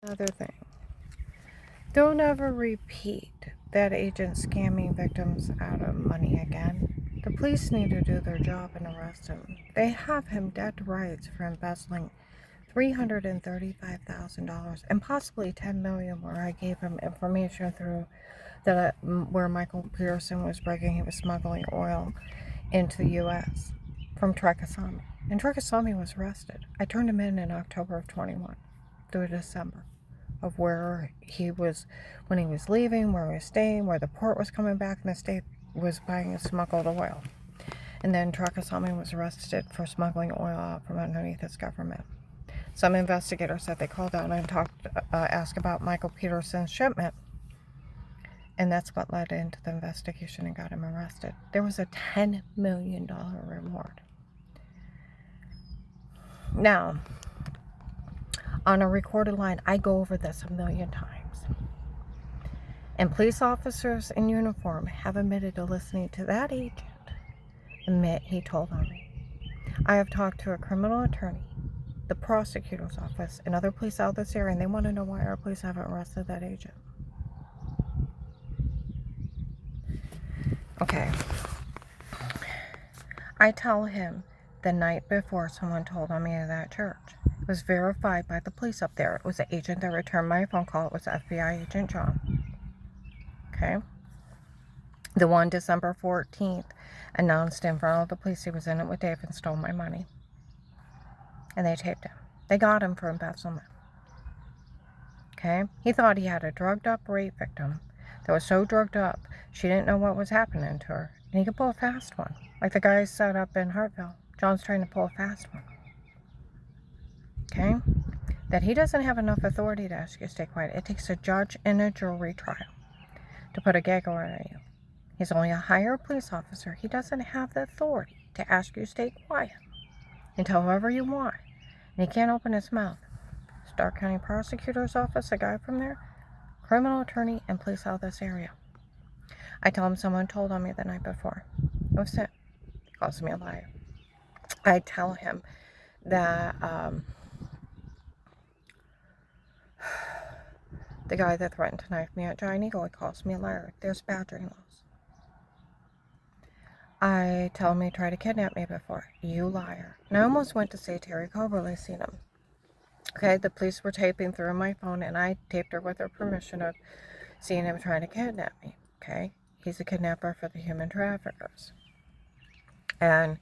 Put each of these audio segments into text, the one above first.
Another thing, don't ever repeat that agent scamming victims out of money again. The police need to do their job and arrest him. They have him dead to rights for embezzling $335,000 and possibly $10 million, where I gave him information through that where Michael Peterson was bragging he was smuggling oil into the U.S. from Trekasami. And Trekasami was arrested. I turned him in October of 21 through December of where he was, when he was leaving, where he was staying, where the port was coming back, and the state was buying smuggled oil. And then Trekasami was arrested for smuggling oil out from underneath his government. Some investigators said they called out and asked about Michael Peterson's shipment, and that's what led into the investigation and got him arrested. There was a $10 million reward. Now, on a recorded line, I go over this a million times. And police officers in uniform have admitted to listening to that agent admit he told on me. I have talked to a criminal attorney, the prosecutor's office, and other police out this area, and they want to know why our police haven't arrested that agent. Okay. I tell him the night before someone told on me at that church. It was verified by the police up there. It was the agent that returned my phone call. It was FBI agent John. Okay? The one December 14th announced in front of the police he was in it with Dave and stole my money. And they taped him. They got him for embezzlement. Okay? He thought he had a drugged up rape victim that was so drugged up she didn't know what was happening to her. And he could pull a fast one. Like the guy set up in Hartville. John's trying to pull a fast one. Okay? That he doesn't have enough authority to ask you to stay quiet. It takes a judge in a jury trial to put a gag order on you. He's only a higher police officer. He doesn't have the authority to ask you to stay quiet and tell whoever you want. And he can't open his mouth. Stark County Prosecutor's Office, a guy from there, criminal attorney, and police out of this area. I tell him someone told on me the night before. It was it. He calls me a liar. I tell him that the guy that threatened to knife me at Giant Eagle, he calls me a liar. There's badgering laws. I tell him he tried to kidnap me before. You liar. And I almost went to say Terry Coberly seen him. Okay, the police were taping through my phone, and I taped her with her permission of seeing him trying to kidnap me. Okay, he's a kidnapper for the human traffickers. And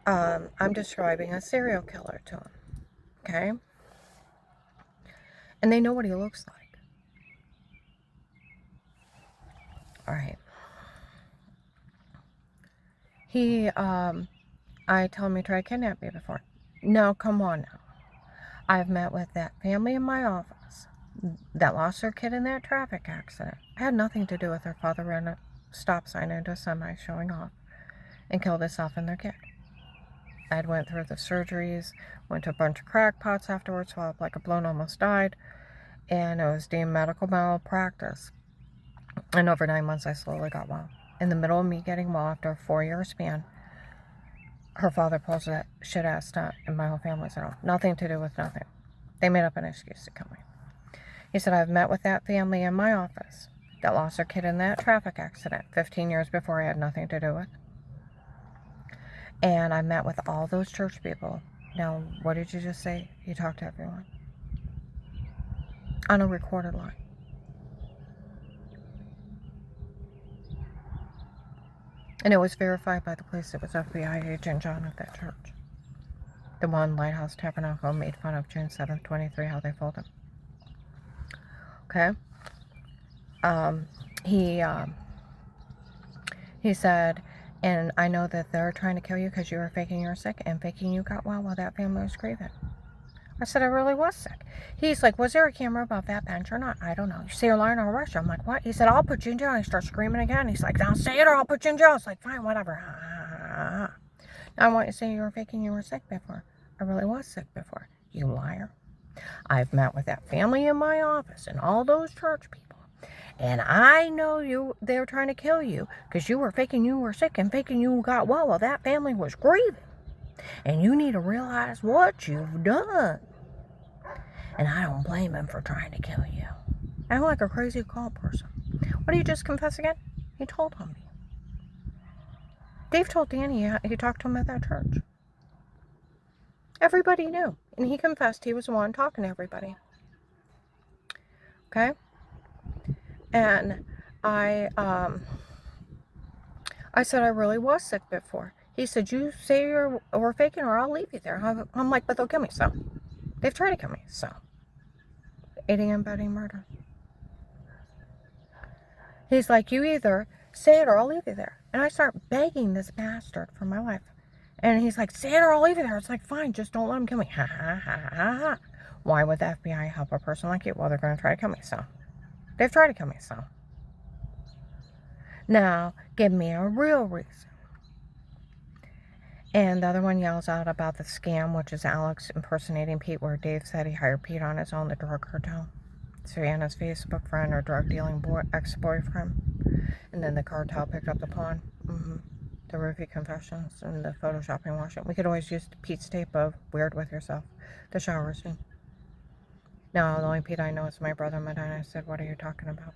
I'm describing a serial killer to him. Okay? And they know what he looks like. Alright. I tell him he tried to kidnap me before. No, come on now. I've met with that family in my office that lost their kid in that traffic accident. I had nothing to do with their father ran a stop sign into a semi showing off and killed himself and their kid. I went through the surgeries, went to a bunch of crackpots afterwards, swallowed like a balloon, almost died, and it was deemed medical malpractice. And over 9 months, I slowly got well. In the middle of me getting well after a 4-year span, her father pulls that shit-ass stunt, and my whole family said, oh, nothing to do with nothing. They made up an excuse to kill me. He said, I've met with that family in my office that lost their kid in that traffic accident 15 years before I had nothing to do with. And I met with all those church people. Now, what did you just say? You talked to everyone. On a recorded line. And it was verified by the police. It was FBI agent John at that church. The one Lighthouse Tabernacle made fun of June 7th, 23, how they fooled him. Okay? He said, and I know that they're trying to kill you because you were faking you were sick and faking you got well while that family was grieving. I said, I really was sick. He's like, was there a camera above that bench or not? I don't know. You say you're lying on a rush. I'm like, what? He said, I'll put you in jail. He starts screaming again. He's like, don't say it or I'll put you in jail. I was like, fine, whatever. Now I want you to say you were faking you were sick before. I really was sick before. You liar. I've met with that family in my office and all those church people. And I know they were trying to kill you because you were faking you were sick and faking you got well while that family was grieving. And you need to realize what you've done. And I don't blame him for trying to kill you. I'm like a crazy call person. What did you just confess again? He told on me. Dave told Danny he talked to him at that church. Everybody knew. And he confessed he was the one talking to everybody. Okay? And I said I really was sick before. He said, you say we're faking or I'll leave you there. I'm like, but they'll kill me, so. They've tried to kill me, so. Aiding and abetting murder. He's like, you either say it or I'll leave you there. And I start begging this bastard for my life. And he's like, say it or I'll leave you there. It's like, fine, just don't let him kill me. Ha, ha, ha, ha, ha. Why would the FBI help a person like you? Well, they're going to try to kill me, so. They've tried to kill me, so. Now, give me a real reason. And the other one yells out about the scam, which is Alex impersonating Pete, where Dave said he hired Pete on his own, the drug cartel. Savannah's Facebook friend or drug-dealing ex-boyfriend. And then the cartel picked up the pawn. The Ruthie confessions and the photoshopping washing. We could always use Pete's tape of Weird With Yourself, the shower scene. Now, the only Pete I know is my brother Medina. I said, what are you talking about?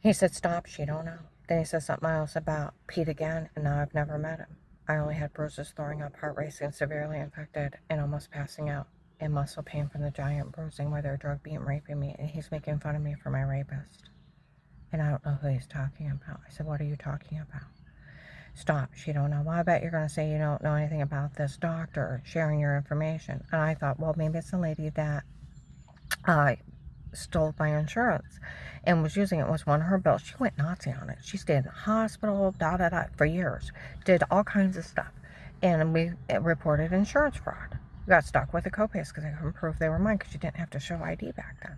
He said, stop, she don't know. Then he said something else about Pete again, and now I've never met him. I only had bruises, throwing up, heart racing, severely infected, and almost passing out, and muscle pain from the giant bruising where they're drug being raping me, and he's making fun of me for my rapist. And I don't know who he's talking about. I said, what are you talking about? Stop, she don't know. Well, I bet you're going to say you don't know anything about this doctor sharing your information. And I thought, well, maybe it's the lady that stole my insurance and was using it. Was one of her bills. She went Nazi on it. She stayed in the hospital, for years. Did all kinds of stuff. And we reported insurance fraud. We got stuck with the copays because I couldn't prove they were mine because you didn't have to show ID back then.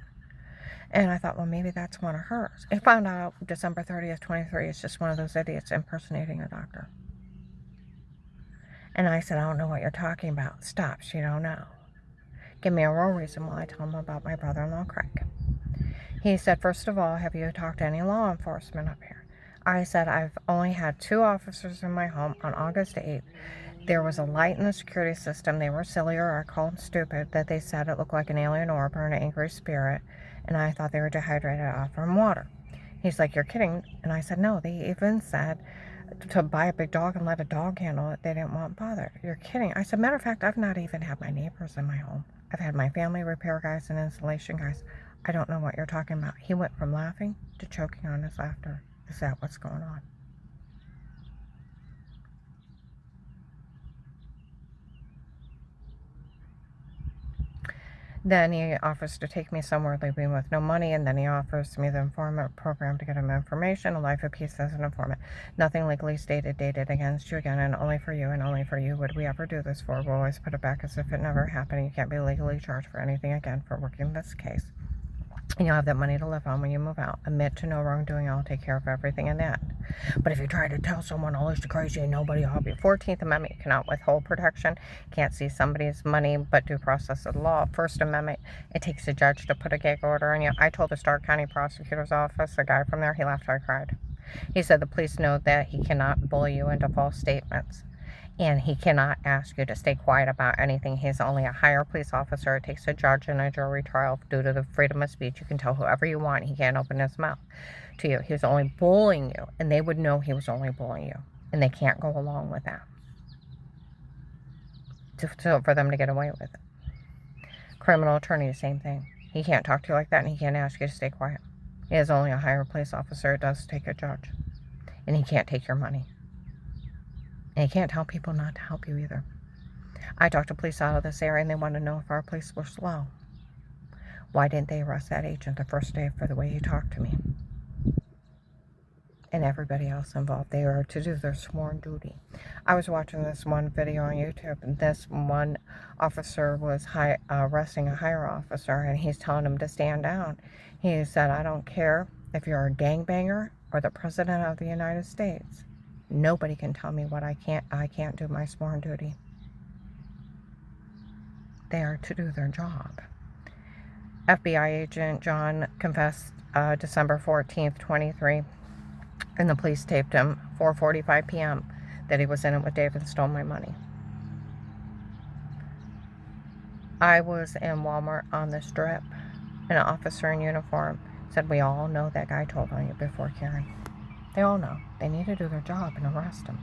And I thought, well, maybe that's one of hers. I found out December 30th, 23, it's just one of those idiots impersonating a doctor. And I said, I don't know what you're talking about. Stop, she don't know. Give me a real reason while I tell him about my brother-in-law, Craig. He said, first of all, have you talked to any law enforcement up here? I said, I've only had 2 officers in my home on August 8th. There was a light in the security system. They were silly, or I called them stupid, that they said it looked like an alien orb or an angry spirit. And I thought they were dehydrated off from water. He's like, you're kidding. And I said, no, they even said to buy a big dog and let a dog handle it. They didn't want bothered. You're kidding. I said, matter of fact, I've not even had my neighbors in my home. I've had my family repair guys and installation guys. I don't know what you're talking about. He went from laughing to choking on his laughter. Is that what's going on? Then he offers to take me somewhere, leave me with no money, and then he offers me the informant program to get him information, a life of peace as an informant. Nothing legally stated, dated against you again, and only for you would we ever do this for. We'll always put it back as if it never happened. You can't be legally charged for anything again for working this case. And you'll have that money to live on when you move out. Admit to no wrongdoing. I'll take care of everything in that. But if you try to tell someone, oh, it's crazy, nobody will help you. 14th Amendment, you cannot withhold protection. Can't see somebody's money, but due process of the law. First Amendment, it takes a judge to put a gag order on you. I told the Stark County Prosecutor's Office, the guy from there, he laughed, I cried. He said the police know that he cannot bully you into false statements. And he cannot ask you to stay quiet about anything. He's only a higher police officer. It takes a judge in a jury trial due to the freedom of speech. You can tell whoever you want. He can't open his mouth to you. He was only bullying you, and they would know he was only bullying you, and they can't go along with that for them to get away with it. Criminal attorney, the same thing. He can't talk to you like that, and he can't ask you to stay quiet. He is only a higher police officer. It does take a judge, and he can't take your money. And you can't tell people not to help you either. I talked to police out of this area, and they want to know if our police were slow. Why didn't they arrest that agent the first day for the way he talked to me? And everybody else involved. They are to do their sworn duty. I was watching this one video on YouTube, and this one officer was arresting a higher officer, and he's telling him to stand down. He said, I don't care if you're a gangbanger or the President of the United States. Nobody can tell me what I can't do my sworn duty. They are to do their job. FBI agent John confessed December 14th, 23, and the police taped him 4:45 p.m. that he was in it with Dave and stole my money. I was in Walmart on the strip, and an officer in uniform said, "We all know that guy told on you before, Karen. They all know. They need to do their job and arrest him."